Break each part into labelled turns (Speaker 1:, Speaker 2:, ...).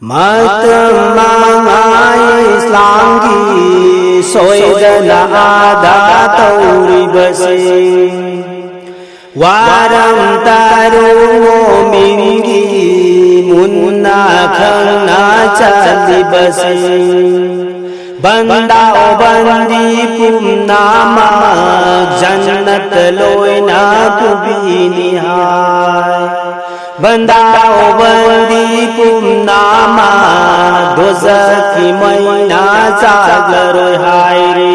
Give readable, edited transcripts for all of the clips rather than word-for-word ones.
Speaker 1: मत मांगाय इस्लाम की सोयदन आदा तौरी बसे वारम तारू मोमिंगी मुन्ना खन्ना चली बसे बंदा बंदी पुनामा जन्नत लोयना कुबी निहाय बंदा बंदी पुनामा दोज़खी मैना जागर हाय रे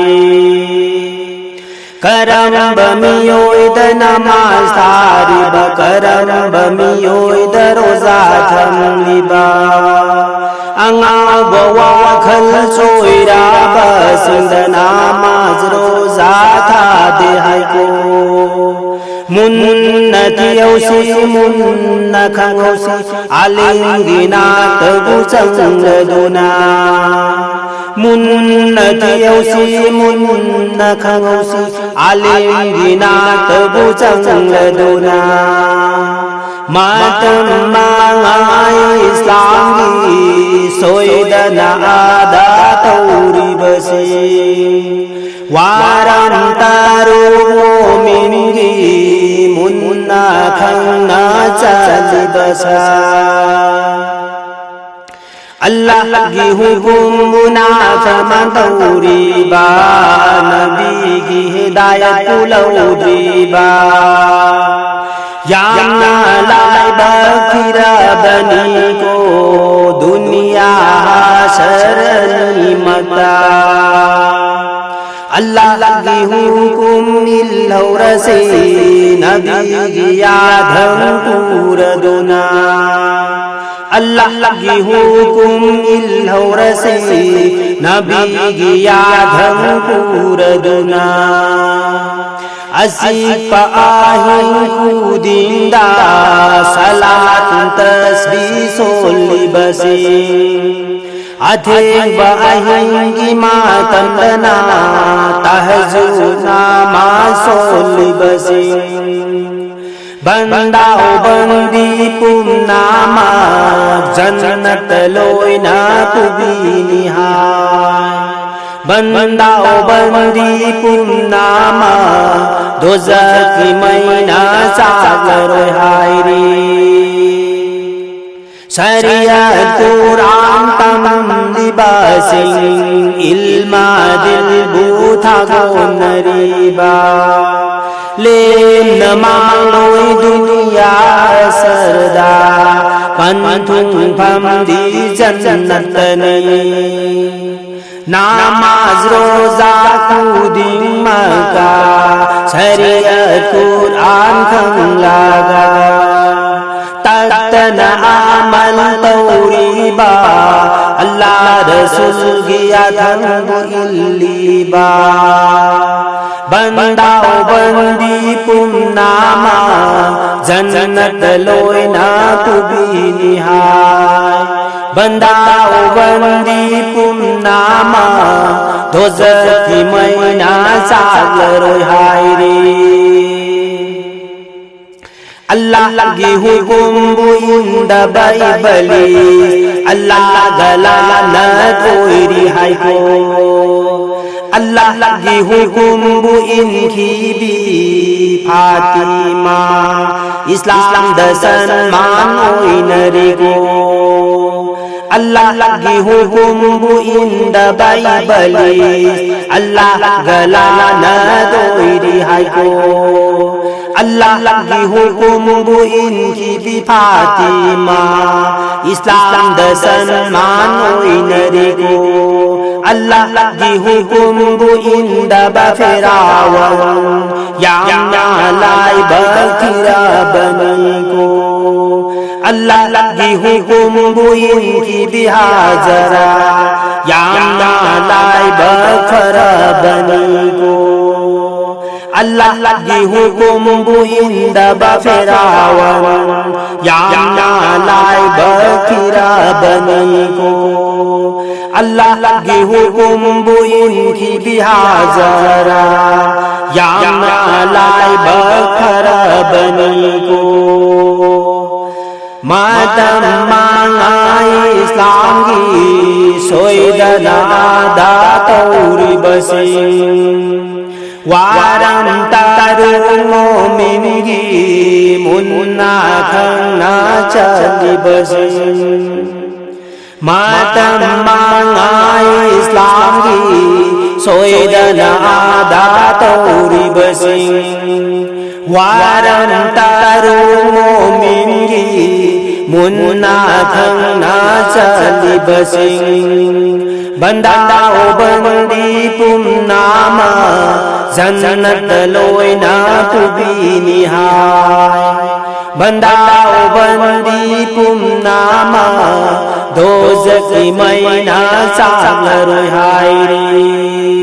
Speaker 1: करम बमियोद नमाज तारिब करम बमियोद रोजा थमलिबा अंगा बवा खल सोयरा बसिंद नमाज रोजा था दे हाय को मुन्नति औसी मुन्न खंगौसी आलिंगिना तबु चंग दुना मुन्नति औसी मुन्न खंगौसी आलिंगिना तबु चंग दुना मातम मांगाय इस्लाम की सोयदन आदा तौरी बसे वारम तारू मोमिंगी मुन्ना खन्ना चली बसा अल्लाह की हुकुम मुनाफरमान तौरी बा नबी की हिदायत पुलौरी बा यामना लाई बखिरा बनी को दुनिया शरनी मता अल्लाह की हुकुम मिलौर से नबी की यादम पूर दुना अल्लाह की हुकुम मिलौर से नबी की यादम पूर दुना असीप आही खुदिंदा सलात तस्बीह सोली बसे अथे बहिंगी मातम दना तहजुना मासोली बसे बंदा बंदी पुनामा जन्नत लोयना कुबी निहाय बंदा बंदी पुनामा दोज़खी मैना जागर हाय रे शरीयत कुरान तमम लिबासिंग इल्मा दिल बूथा गो नरीबा ले न मांगोय दुनिया सरदा पंथुंग फम दी जन्नत नहीं नमाज रोजा खुदिंग मका शरीयत कुरान खंग लागा तन आमल तौरी बा अल्लाह रसूल गिया थंग इल्ली बा बंदा बंदी पुनामा जन्नत लोयना कुबी निहाय बंदा बंदी पुनामा दोज़खी मैना जागर हाय रे अल्लाह की हुकुम बुइंद बाइबली अल्लाह गला न कोई रिहाई को अल्लाह की हुकुम बुइंद भी फातिमा इस्लाम दसन मानोई नरी को अल्लाह की हुकुम बुइंद बाइबली अल्लाह गला न कोई रिहाई को अल्लाह की हुकुम बुइंकी भी फातिमा इस्लाम दसन मानोई नरी को अल्लाह की हुकुम बुइंद बफिरावन यामना लाई बखिरा बनी को अल्लाह की हुकुम बुइंकी भी हाजरा यामना लाई बखरा बनी को अल्लाह की हुकुम बुइंद बफिरावन यामना लाई बखिरा बनी को अल्लाह की हुकुम बुइंकी भी हाजरा यामना लाई बखरा बनी को Matam mangai Islamgi soidana da tauri basing Waram tarung momingi munna khana chali basing Matam mangai Islamgi soidana da tauri basing Waram tarung momingi munna khana chali basing Bandao bandi pum nama Jannat loina pubi nihai Bandao bandi pum nama Dozaki maina sang roi hai